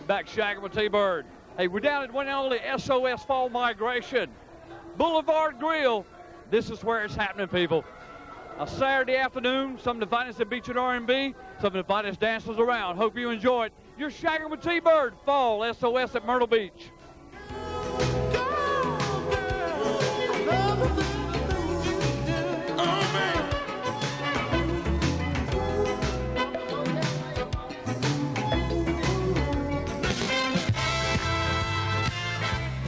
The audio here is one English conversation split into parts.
Back Shaggin with T-Bird. Hey, we're down at one and only SOS Fall Migration. Boulevard Grill. This is where it's happening, people. A Saturday afternoon, some of the finest that beach and R&B, some of the finest dancers around. Hope you enjoy it. You're Shaggin with T-Bird. Fall SOS at Myrtle Beach.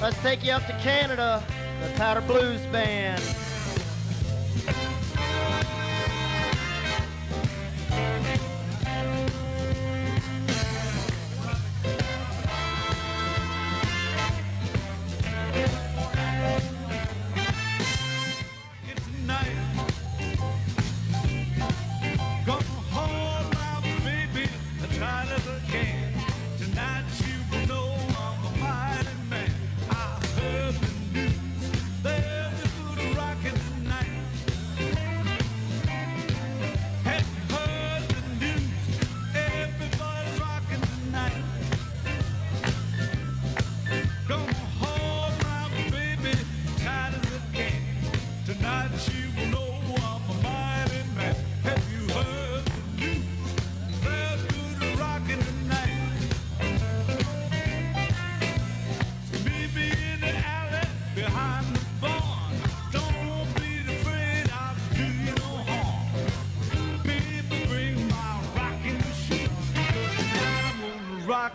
Let's take you up to Canada, the Powder Blues Band.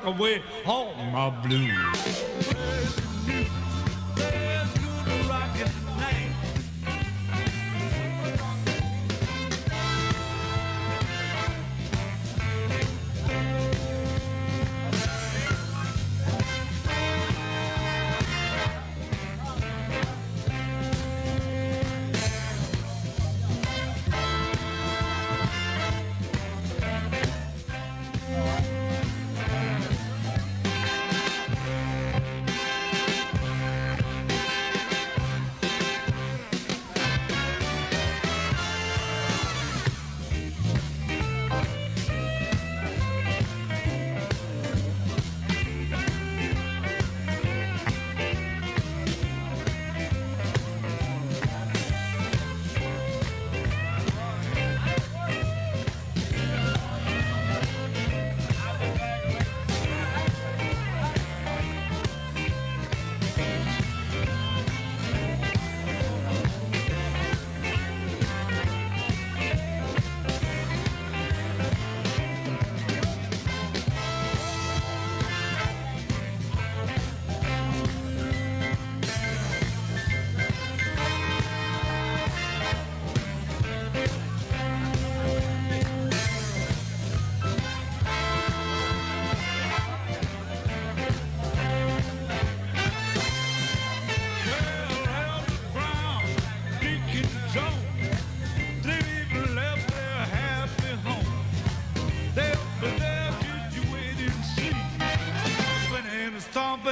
Away home, my blues.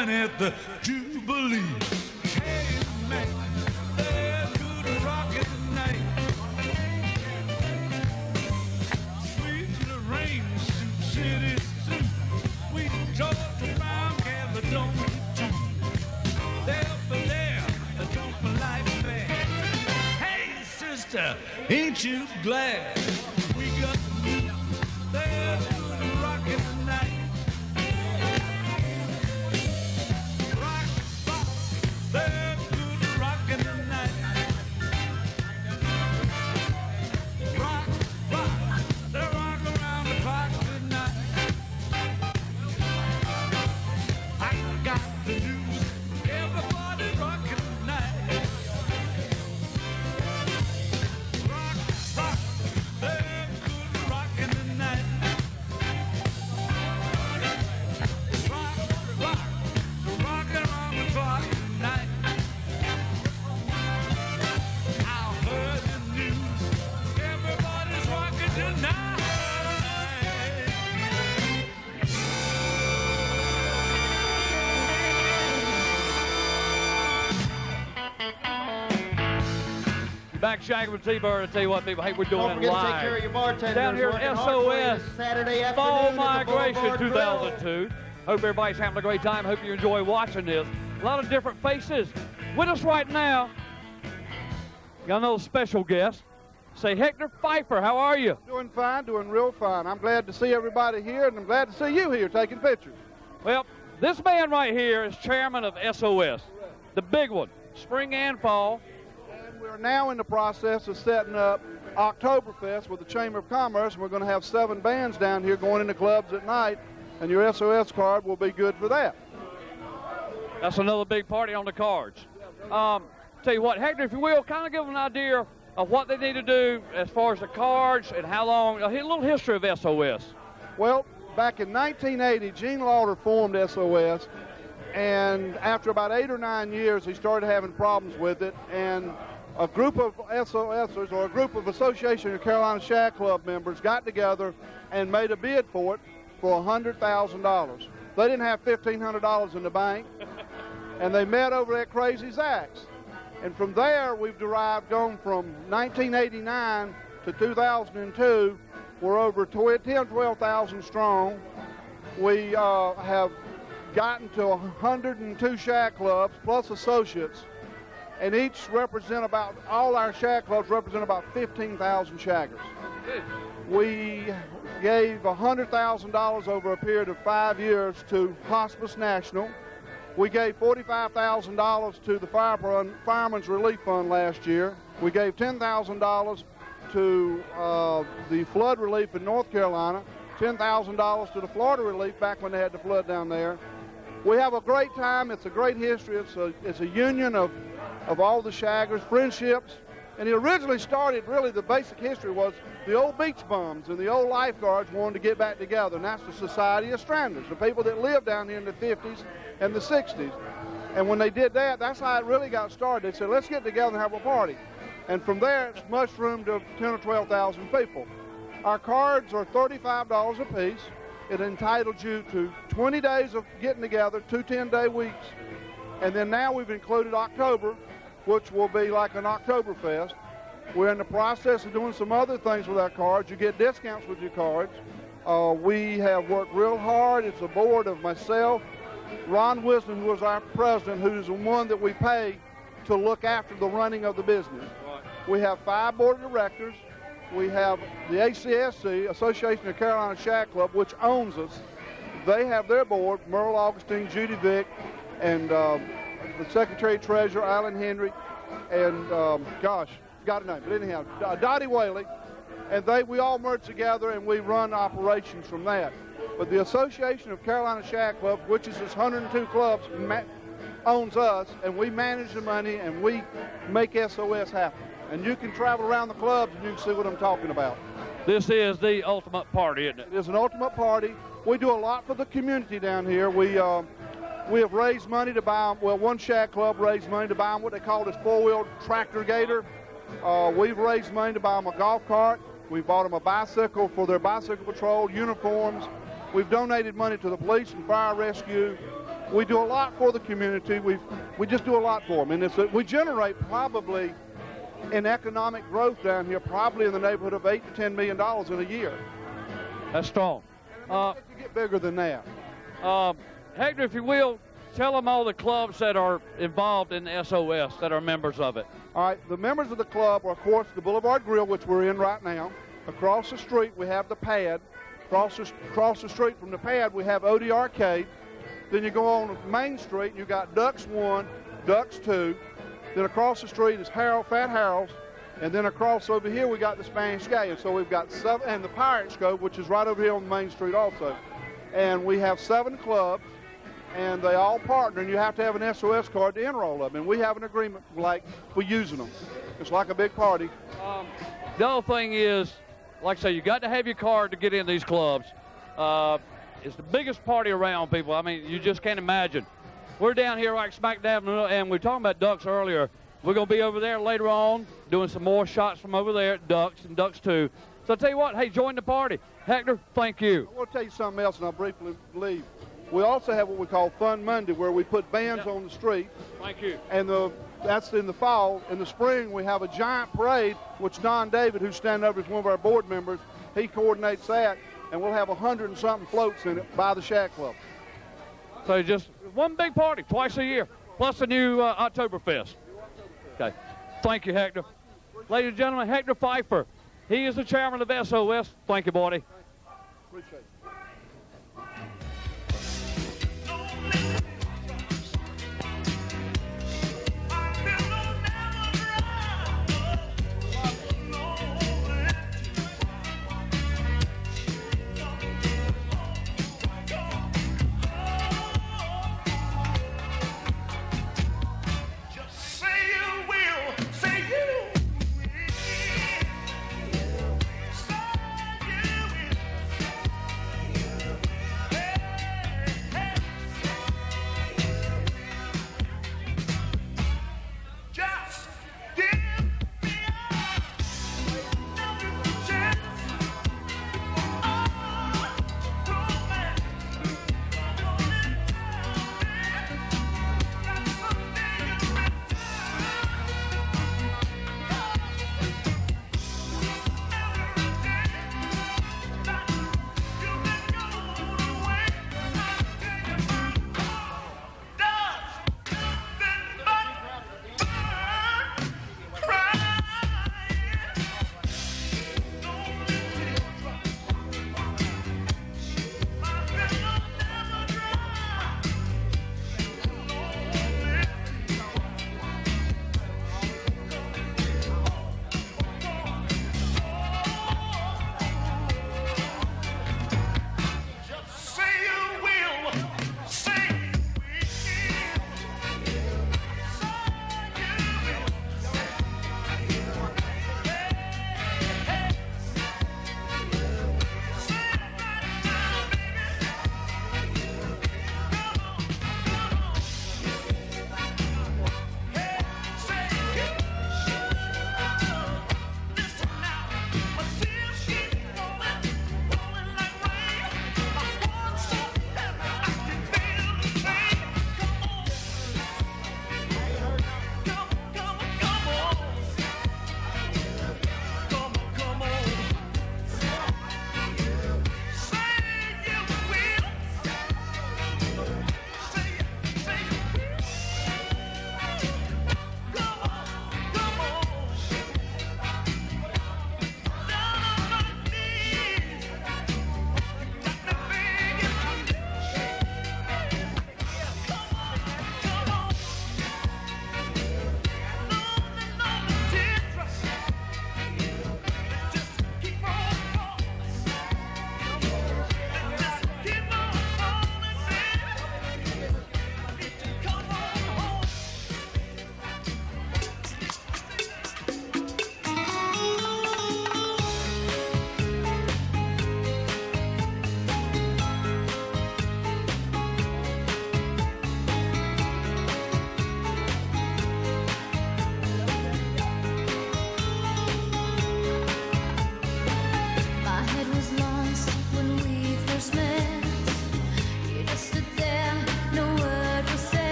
At the Jubilee. Hey man, there's good rockin' tonight. Sweet Lorraine, Sioux City, Sioux. Sweet Georgia, Brown, Caledonia too. There, don't like that. Hey sister, ain't you glad we got the news? There's good rockin' tonight. Rock, Shaggin with T-Bern. I tell you what, people, hey, we're doing Don't it forget to take live care of your bartenders. down here Working at hard for you SOS this Saturday Fall afternoon at the Migration Boulevard Grill. 2002. Hope everybody's having a great time. Hope you enjoy watching this. A lot of different faces. With us right now, got another special guest. Say, Hector Pfeiffer, how are you? Doing fine, doing real fine. I'm glad to see everybody here, and I'm glad to see you here taking pictures. Well, this man right here is chairman of SOS, the big one, spring and fall. And we're now in the process of setting up Oktoberfest with the Chamber of Commerce, and we're going to have 7 bands down here going into clubs at night, and your SOS card will be good for that. That's another big party on the cards. Tell you what, Hector, if you will, kind of give them an idea of what they need to do as far as the cards and how long, a little history of SOS. Well, back in 1980, Gene Lauder formed SOS, and after about 8 or 9 years, he started having problems with it, and a group of SOSers, or a group of Association of Carolina Shag Club members, got together and made a bid for it for $100,000. They didn't have $1,500 in the bank, and they met over at Crazy Zach's. And from there, we've gone from 1989 to 2002, we're over 12,000 strong. We have gotten to 102 shag clubs plus associates, and all our shag clubs represent about 15,000 shaggers. We gave $100,000 over a period of 5 years to Hospice National. We gave $45,000 to the Fireman's Relief Fund last year. We gave $10,000 to the flood relief in North Carolina, $10,000 to the Florida relief back when they had the flood down there. We have a great time. It's a great history. It's a union of all the shaggers, friendships. And it originally started, really, the basic history was the old beach bums and the old lifeguards wanted to get back together, and that's the Society of Stranders, the people that lived down here in the 50s and the 60s. And when they did that, that's how it really got started. They said, let's get together and have a party. And from there, it's mushroomed to 10 or 12,000 people. Our cards are $35 a piece. It entitles you to 20 days of getting together, 2 10-day weeks. And then now we've included October, which will be like an Oktoberfest. We're in the process of doing some other things with our cards. You get discounts with your cards. We have worked real hard. It's a board of myself, Ron Wisdom, who is our president, who's the one that we pay to look after the running of the business. Right. We have 5 board of directors. We have the ACSC, Association of Carolina Shag Club, which owns us. They have their board, Merle Augustine, Judy Vick, and the Secretary-Treasurer, Alan Henry, and gosh, got a name, but anyhow, Dottie Whaley, and we all merge together and we run operations from that. But the Association of Carolina Shag Club, which is this 102 clubs, owns us, and we manage the money and we make SOS happen. And you can travel around the clubs and you can see what I'm talking about. This is the ultimate party, isn't it? It is an ultimate party. We do a lot for the community down here. We have raised money to buy, one shag club raised money to buy them what they call this 4-wheel tractor gator. We've raised money to buy them a golf cart. We bought them a bicycle for their bicycle patrol, uniforms. We've donated money to the police and fire rescue. We do a lot for the community. We just do a lot for them. And we generate probably in economic growth down here, probably in the neighborhood of $8 to $10 million in a year. That's strong. To get bigger than that. Hector, if you will, tell them all the clubs that are involved in the SOS that are members of it. All right, the members of the club are, of course, the Boulevard Grill, which we're in right now. Across the street, we have the Pad. Across the street from the Pad, we have OD Arcade. Then you go on Main Street, and you got Ducks 1, Ducks 2. Then across the street is Fat Harold's. And then across over here, we got the Spanish Gay. And so we've got 7, and the Pirate Scope, which is right over here on Main Street also. And we have 7 clubs, and they all partner, and you have to have an SOS card to enroll them. And we have an agreement like for using them. It's like a big party. The other thing is, like I say, you got to have your card to get in these clubs. It's the biggest party around, people. I mean, you just can't imagine. We're down here like smack dab, and we were talking about Ducks earlier. We're going to be over there later on doing some more shots from over there at Ducks and Ducks 2. So I'll tell you what, hey, join the party. Hector, thank you. I want to tell you something else, and I'll briefly leave. We also have what we call Fun Monday, where we put bands on the street. Thank you. And the That's in the fall. In the spring, we have a giant parade, which Don David, who's standing over as one of our board members, he coordinates that, and we'll have 100 and something floats in it by the Shag Club. So just one big party twice a year, plus a new Oktoberfest. Okay. Thank you, Hector. Ladies and gentlemen, Hector Pfeiffer. He is the chairman of SOS. Thank you, buddy. Appreciate it.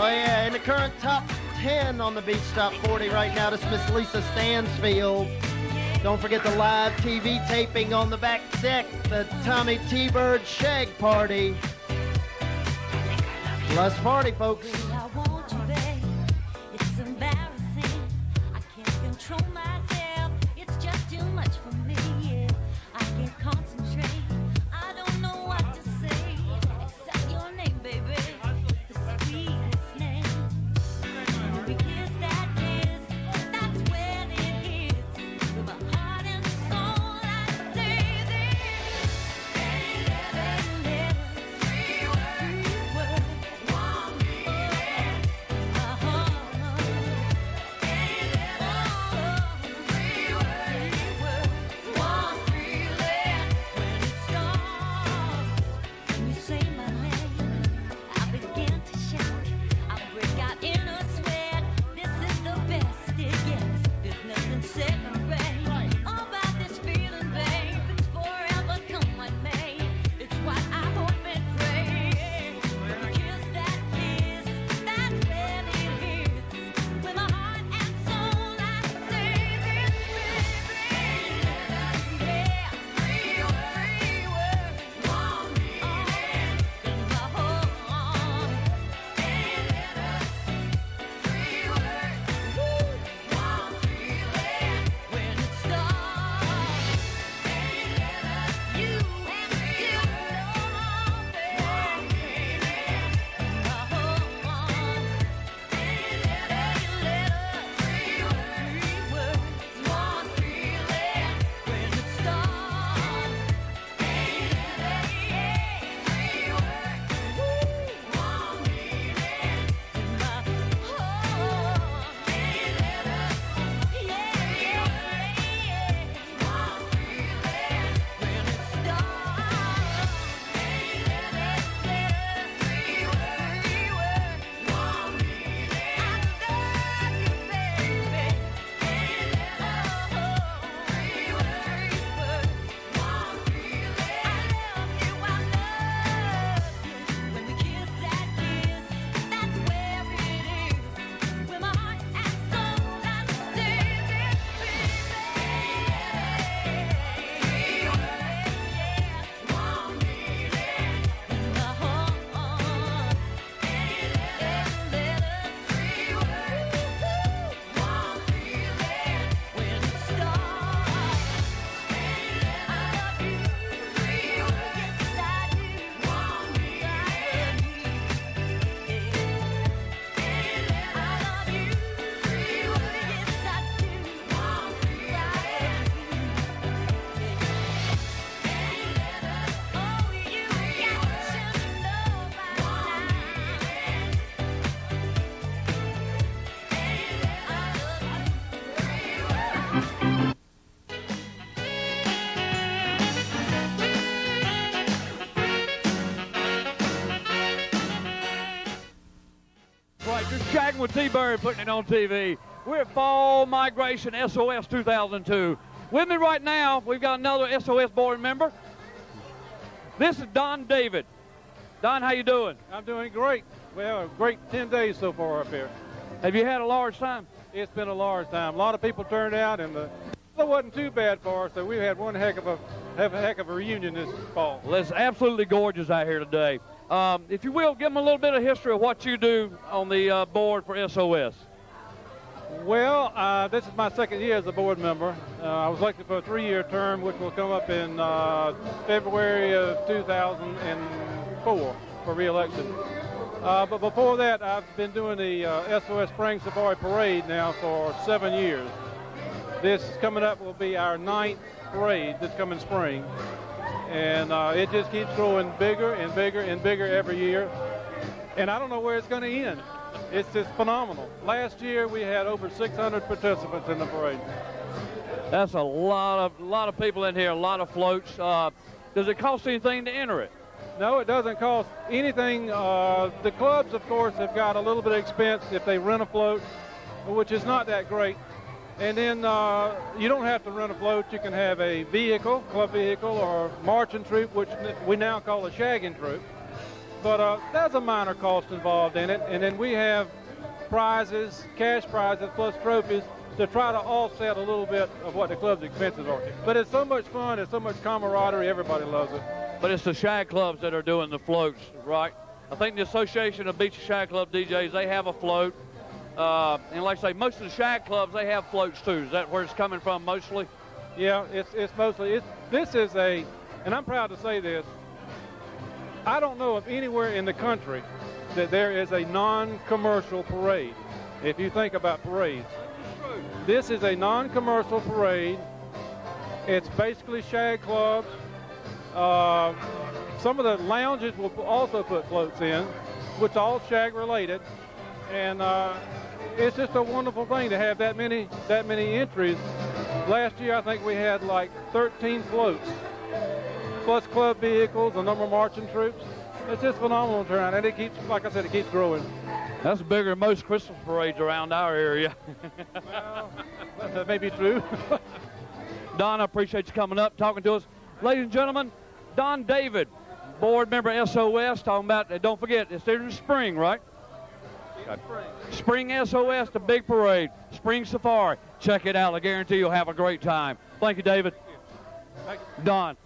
Oh, yeah, in the current top 10 on the Beach Top 40 right now, this is Miss Lisa Stansfield. Don't forget the live TV taping on the back deck, the Tommy T-Bird Shag Party. Let's party, folks. I want you, babe. It's embarrassing. I can't control myself. It's just too much for me. Yeah. I can't concentrate. I don't know what to say except your name, baby. The sweetest name. When we kiss that kiss, that's when it hits. With my heart and soul, I say this. Three words. Shaggin with T-Bern putting it on TV. We're at Fall Migration SOS 2002. With me right now, we've got another SOS board member. This is Don David. Don, how you doing? I'm doing great. We have a great 10 days so far up here. Have you had a large time? It's been a large time. A lot of people turned out, and the weather wasn't too bad for us, so we had one heck of a reunion this fall. Well, it's absolutely gorgeous out here today. If you will, give them a little bit of history of what you do on the board for SOS. Well, this is my second year as a board member. I was elected for a 3-year term, which will come up in February of 2004 for re-election. But before that, I've been doing the SOS Spring Safari Parade now for 7 years. This coming up will be our 9th parade this coming spring. And it just keeps growing bigger and bigger and bigger every year. And I don't know where it's going to end. It's just phenomenal. Last year we had over 600 participants in the parade. That's a lot of people in here, a lot of floats. Does it cost anything to enter it? No, it doesn't cost anything. The clubs, of course, have got a little bit of expense if they rent a float, which is not that great. And then you don't have to rent a float. You can have a vehicle, club vehicle, or marching troop, which we now call a shagging troop. But there's a minor cost involved in it, and then we have prizes, cash prizes, plus trophies to try to offset a little bit of what the club's expenses are. But it's so much fun, it's so much camaraderie, everybody loves it. But it's the shag clubs that are doing the floats, right? I think the Association of Beach and Shag Club DJs, they have a float. And like I say, most of the shag clubs, they have floats too. Is that where it's coming from mostly? Yeah, it's mostly, this is a, and I'm proud to say this, I don't know of anywhere in the country that there is a non-commercial parade. If you think about parades, this is a non-commercial parade. It's basically shag clubs. Some of the lounges will also put floats in, which are all shag related. And it's just a wonderful thing to have that many entries. Last year, I think we had like 13 floats, plus club vehicles, a number of marching troops. It's just phenomenal turnout, and it keeps, like I said, it keeps growing. That's bigger than most Christmas parades around our area. Well, that may be true. Don, I appreciate you coming up, talking to us. Ladies and gentlemen, Don David, board member SOS, talking about, don't forget, it's in the spring, right? Spring SOS, the big parade, Spring Safari. Check it out. I guarantee you'll have a great time. Thank you, David. Thank you. Don.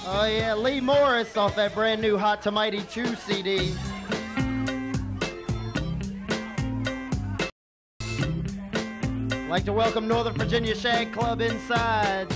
Oh yeah, Lee Morris off that brand new Hot to Mighty 2 CD. I'd like to welcome Northern Virginia Shag Club inside.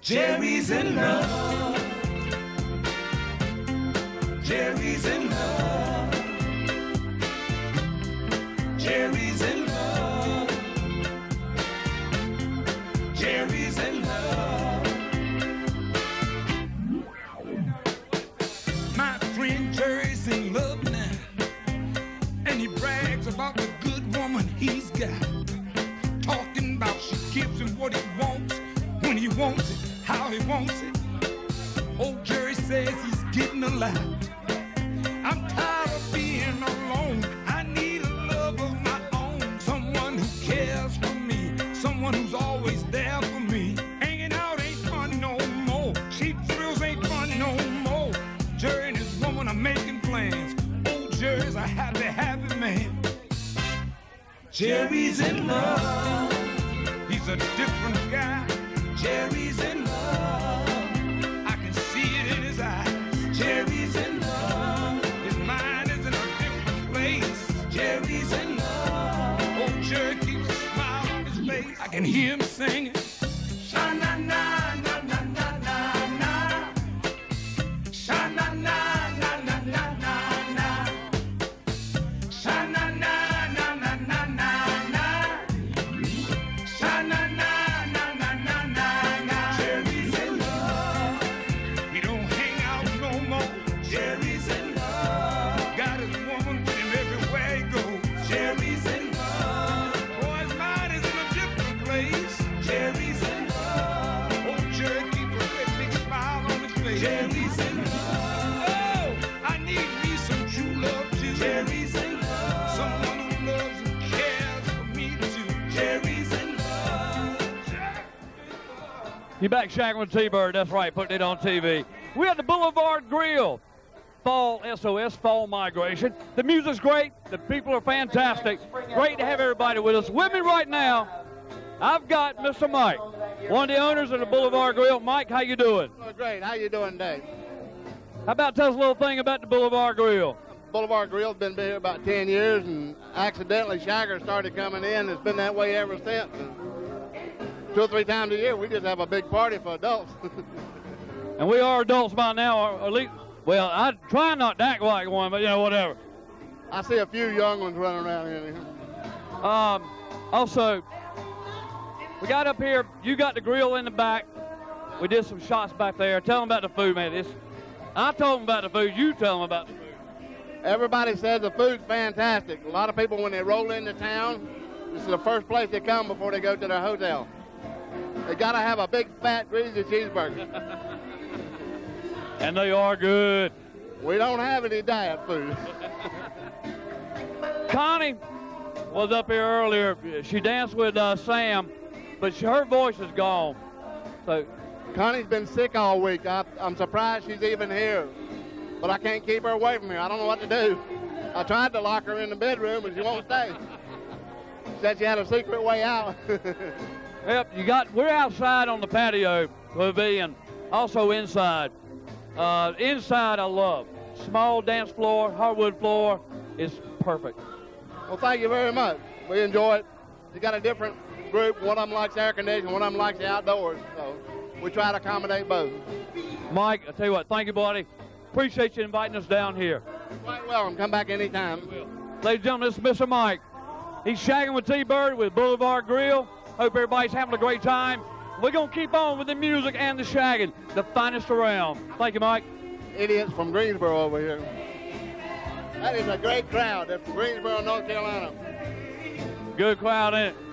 Jerry's in love. Jerry's in love. Jerry's in love. Jerry's in love. My friend Jerry's in love now, and he brags about the good woman he's got. Talking about she gives him what he wants, when he wants it, how he wants it. Old Jerry says he's getting a lot. I'm tired of being alone. I need a love of my own. Someone who cares for me. Someone who's always there for me. Hanging out ain't fun no more. Cheap thrills ain't fun no more. Jerry and his woman are making plans. Old Jerry's a happy, happy man. Jerry's in love. He's a different guy. Jerry's in love. I can see it in his eyes. Jerry's in love. His mind is in a different place. Jerry's in love. Old Jerry keeps a smile on his face. I can hear him singing. Sha-na-na-na-na-na-na-na. Sha-na-na-na-na-na-na-na. Sha-na-na-na-na-na-na-na. Sha-na-na. Jerry's in love. Oh, I need me some true love too. Jerry's in love. Someone who loves and cares for me too. Jerry's in love. You back shagging with T-Bird, that's right, putting it on TV. We had the Boulevard Grill. Fall SOS, Fall Migration. The music's great, the people are fantastic. Great to have everybody with us. With me right now, I've got Mr. Mike, one of the owners of the Boulevard Grill. Mike, how you doing? Oh, great. How you doing today? How about tell us a little thing about the Boulevard Grill? Boulevard Grill's been here about 10 years, and accidentally Shagger started coming in. It's been that way ever since. And 2 or 3 times a year, we just have a big party for adults. And we are adults by now, or at least, well, I try not to act like one, but, you know, whatever. I see a few young ones running around here. Also, we got up here, you got the grill in the back. We did some shots back there. Tell them about the food, man. I told them about the food, you tell them about the food. Everybody says the food's fantastic. A lot of people, when they roll into town, this is the first place they come before they go to their hotel. They gotta have a big, fat, greasy cheeseburger. And they are good. We don't have any diet food. Connie was up here earlier. She danced with Sam, but her voice is gone. So Connie's been sick all week. I'm surprised she's even here, but I can't keep her away from here. I don't know what to do. I tried to lock her in the bedroom, but she won't stay. She said she had a secret way out. Yep, we're outside on the patio pavilion, also inside. Inside I love. Small dance floor, hardwood floor, is perfect. Well, thank you very much. We enjoy it. You got a different group. One of them likes air conditioning, one of them likes the outdoors. So we try to accommodate both. Mike, I tell you what, thank you, buddy. Appreciate you inviting us down here. You're quite welcome. Come back anytime. Ladies and gentlemen, this is Mr. Mike. He's shagging with T-Bird with Boulevard Grill. Hope everybody's having a great time. We're going to keep on with the music and the shagging, the finest around. Thank you, Mike. Idiots from Greensboro over here. That is a great crowd. That's from Greensboro, North Carolina. Good crowd, ain't it?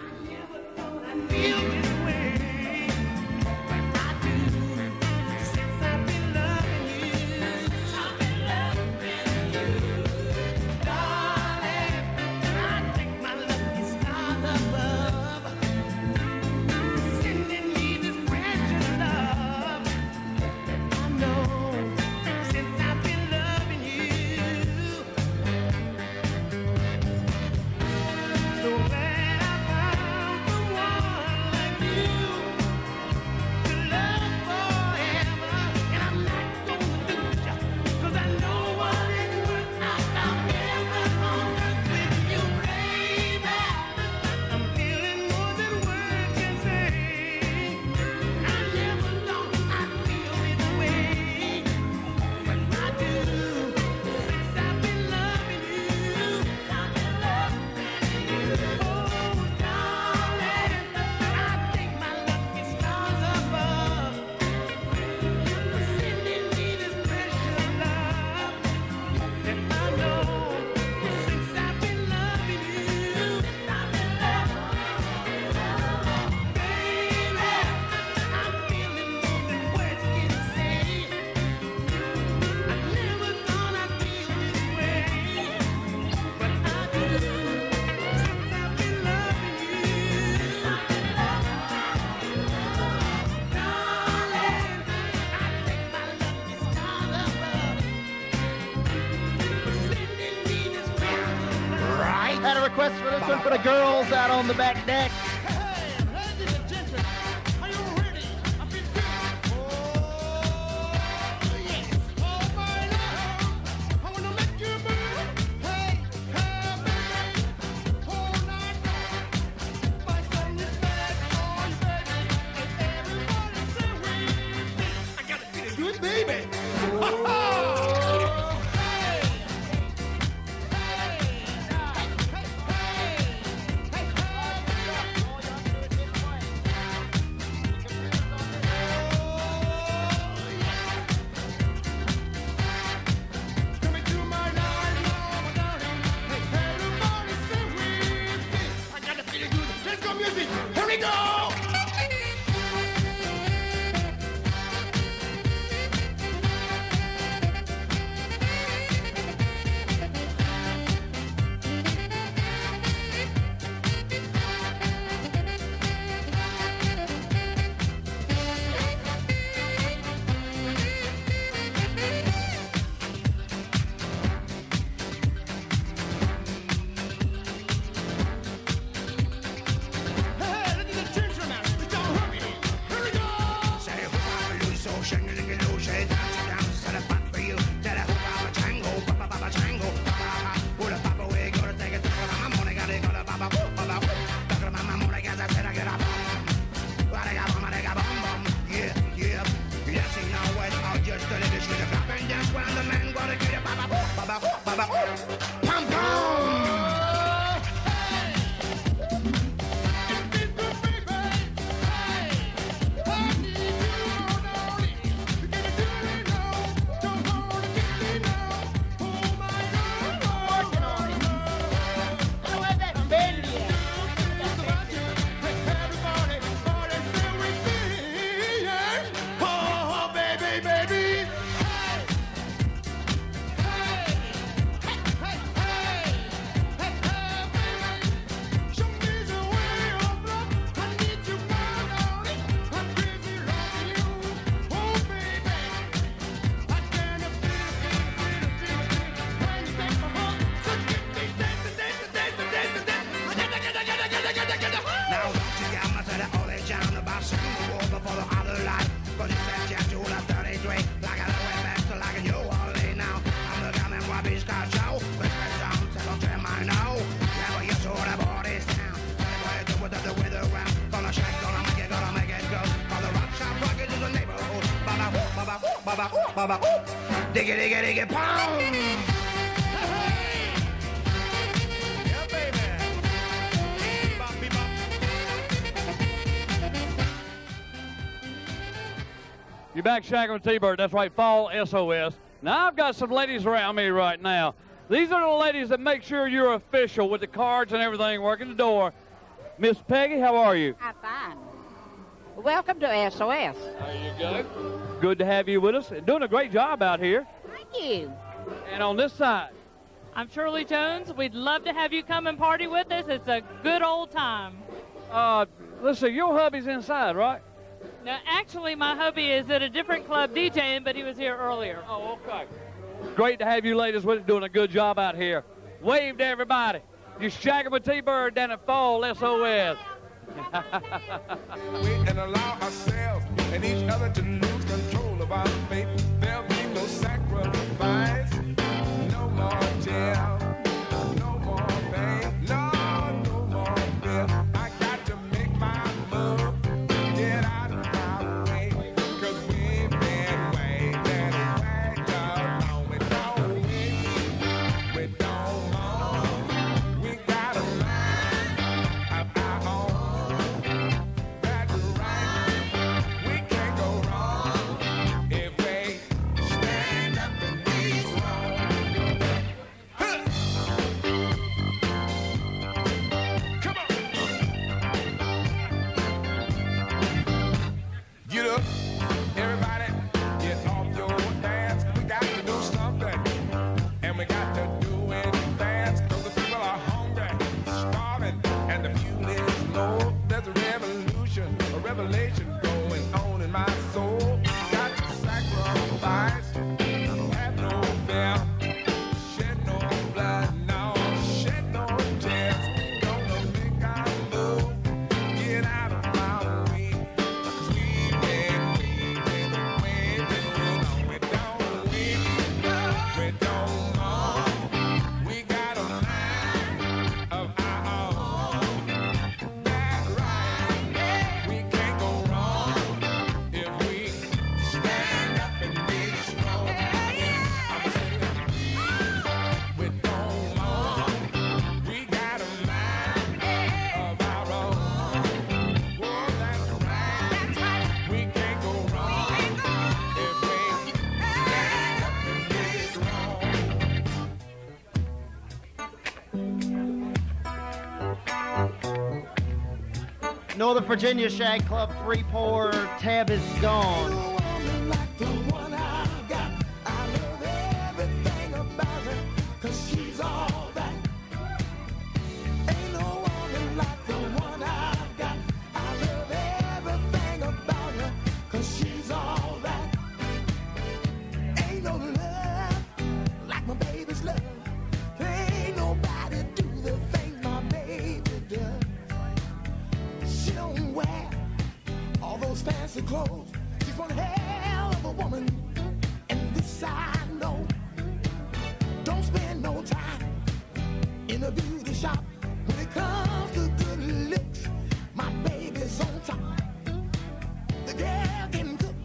Had a request for this one for the girls out on the back deck. Good baby. ba ba. Ooh, diggy diggy diggy pound. Yeah, baby. Bop, bop. You're back shagging with T-Bird. That's right, Fall SOS. Now, I've got some ladies around me right now. These are the ladies that make sure you're official with the cards and everything working the door. Miss Peggy, how are you? I'm fine. Welcome to SOS. There you go. Good to have you with us. Doing a great job out here. Thank you. And on this side. I'm Shirley Jones. We'd love to have you come and party with us. It's a good old time. Let's see, your hubby's inside, right? Now, actually, my hubby is at a different club DJing, but he was here earlier. Oh, okay. Great to have you ladies with us, doing a good job out here. Wave to everybody. You're shagging with T-Bird down at Fall SOS. And allow ourselves and each other to lose control of our fate. There'll be no sacrifice, no more jail, no more pain, no more fear. I got to make my move, get out of my way, 'cause we've been waiting way too long. We don't moan, we got a mind of our own. That's right, we can't go wrong if we stand up and be strong. Huh. Come on. Get up, everybody, get off your dance. We got to do something, and we got to do it fast, 'cause the people are hungry, starving, and the fuel is low. There's a revolution, a revelation going on in my soul. Got to sacrifice, have no fear, shed no blood, no, shed no tears. Gonna make our move, get out of my way, 'cause we've been waiting long. We don't wait, we don't mourn. We got a mind of our own. That's right, we can't go wrong if we stand up and be strong. I'ma say it. We don't mourn. We got a mind of our own. Oh, that's right. We can't go wrong if we stand up and be strong. Northern Virginia Shag Club 3-4 tab is gone. She don't wear all those fancy clothes. She's one hell of a woman, and this I know. Don't spend no time in a beauty shop. When it comes to good looks, my baby's on top. The girl can cook,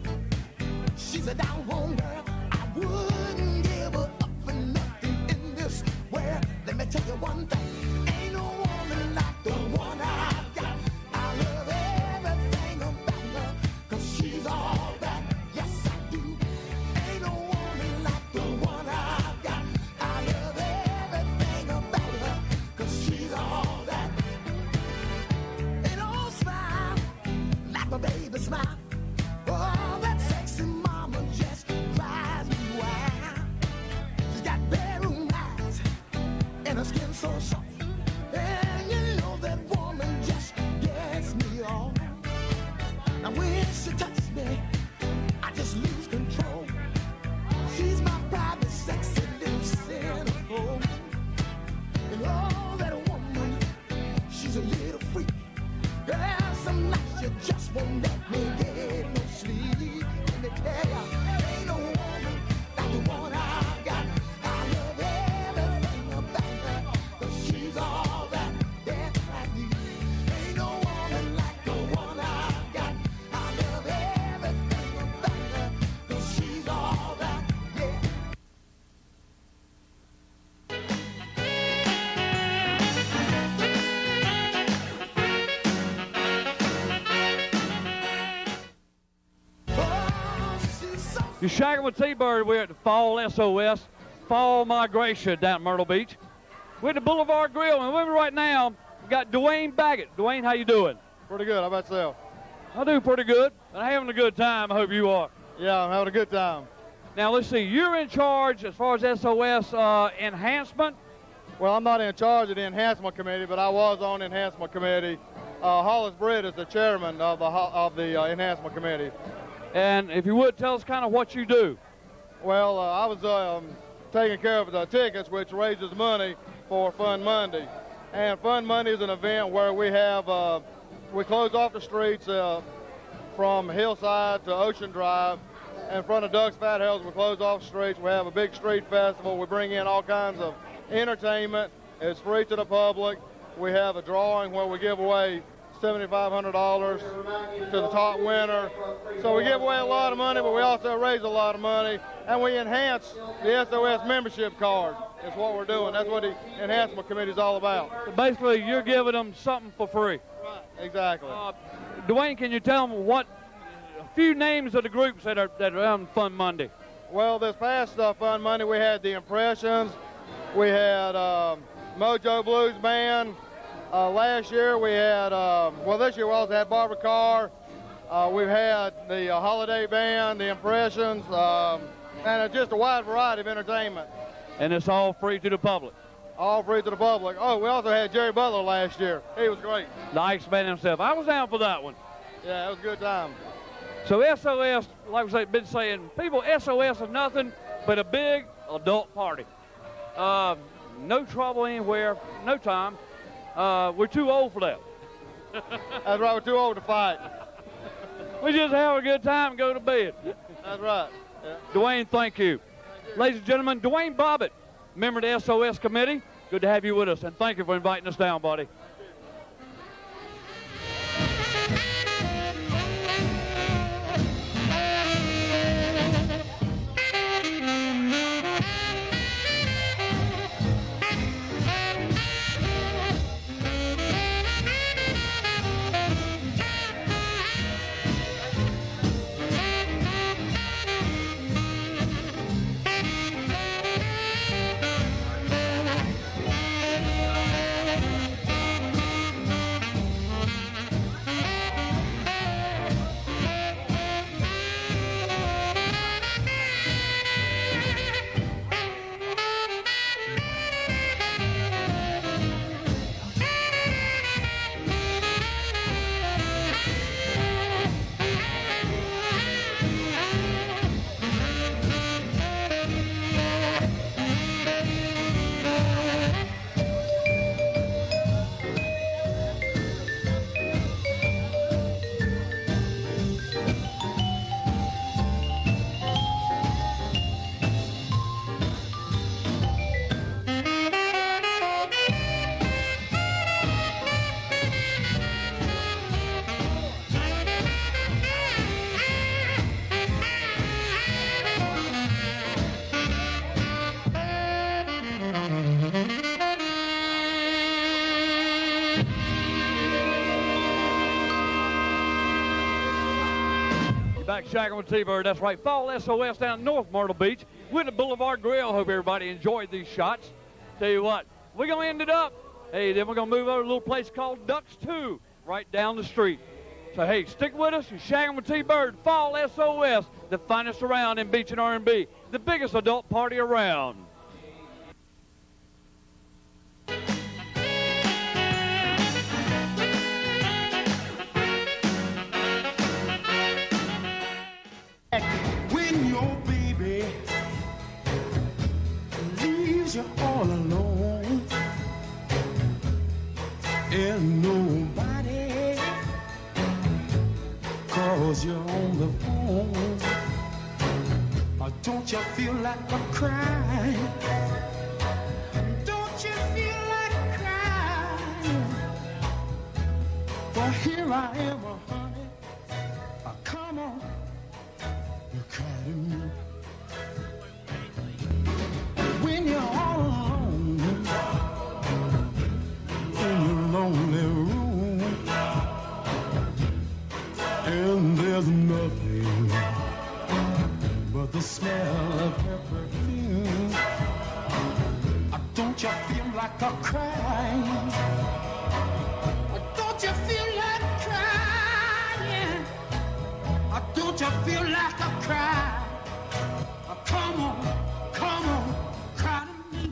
she's a down-home girl. I wouldn't give her up for nothing in this world. Let me tell you one thing, ain't no woman like the one I've got. I love everything about her, 'cause she's all that, yes I do. Ain't no woman like the one I've got. I love everything about her, 'cause she's all that. Ain't no smile like my baby smile. Oh, that sexy mama just drives me wild. She's got bedroom eyes and her skin so soft. And you know that woman just gets me all. Now when she touches me, I just lose control. She's my private sexy little centerfold. And oh, that woman, she's a little freak. Girl, some nights you just won't let me get no sleep. Let me tell ya, ain't no woman like the one I got. I love everything about her, 'cause she's all that, yes I do. Ain't no woman like the one I got. I love everything You're shagging with T-Bird. We're at the Fall SOS, Fall Migration down at Myrtle Beach. We're at the Boulevard Grill, and with me right now, we got Dwayne Baggett. Dwayne, how you doing? Pretty good. How about yourself? I do pretty good. I'm having a good time. I hope you are. Yeah, I'm having a good time. Now, let's see. You're in charge as far as SOS enhancement. Well, I'm not in charge of the enhancement committee, but I was on the enhancement committee. Hollis Britt is the chairman of the enhancement committee. And if you would, tell us kind of what you do. Well, I was taking care of the tickets, which raises money for Fun Monday. And Fun Monday is an event where we have, we close off the streets from Hillside to Ocean Drive. In front of Doug's Fat House, we close off the streets. We have a big street festival. We bring in all kinds of entertainment. It's free to the public. We have a drawing where we give away $7,500 to the top winner. So we give away a lot of money, but we also raise a lot of money, and we enhance the SOS membership card. That's what we're doing. That's what the enhancement committee is all about. So basically, you're giving them something for free. Right, exactly. Dwayne, can you tell them a few names of the groups that are on Fun Monday? Well, this past Fun Monday, we had the Impressions. We had Mojo Blues Band. Last year we had, this year we also had Barbara Carr. We've had the Holiday Band, the Impressions, and just a wide variety of entertainment. And it's all free to the public? All free to the public. Oh, we also had Jerry Butler last year. He was great. The Iceman himself. I was down for that one. Yeah, it was a good time. So SOS, like I've been saying, people, SOS is nothing but a big adult party. No trouble anywhere, no time. We're too old for that. That's right, we're too old to fight. We just have a good time and go to bed. That's right. Yeah. Dwayne, thank you. Ladies and gentlemen, Dwayne Bobbitt, member of the SOS committee. Good to have you with us, and thank you for inviting us down, buddy. Back Shaggin with T-Bird, that's right. Fall SOS down North Myrtle Beach with the Boulevard Grill. Hope everybody enjoyed these shots. Tell you what, we're going to end it up. Hey, then we're going to move over to a little place called Ducks 2 right down the street. So, hey, stick with us. You're Shaggin with T-Bird, Fall SOS, the finest around in beach and R&B, the biggest adult party around. When your baby leaves you all alone and nobody calls you on the phone, don't you feel like a crying? Don't you feel like crying? Well, here I am, honey. Come on. When you're all alone in your lonely room and there's nothing but the like a crying. Don't you feel like crying? Don't you feel like a cry? Come on, cry to me.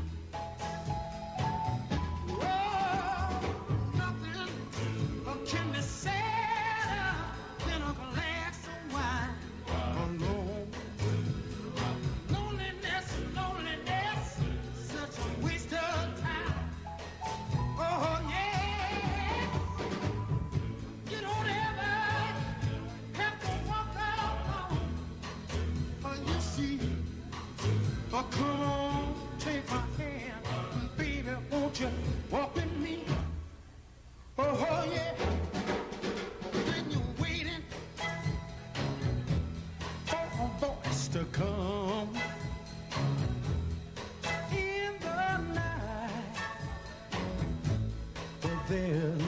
Oh, nothing can be sadder than a glass of wine alone. Loneliness, such a waste of time. Oh yeah, you don't ever have to walk alone. Oh, you see, oh come on, take my hand, baby, won't you walk with me? Oh yeah, when you're waiting for a voice to come in the night, but there's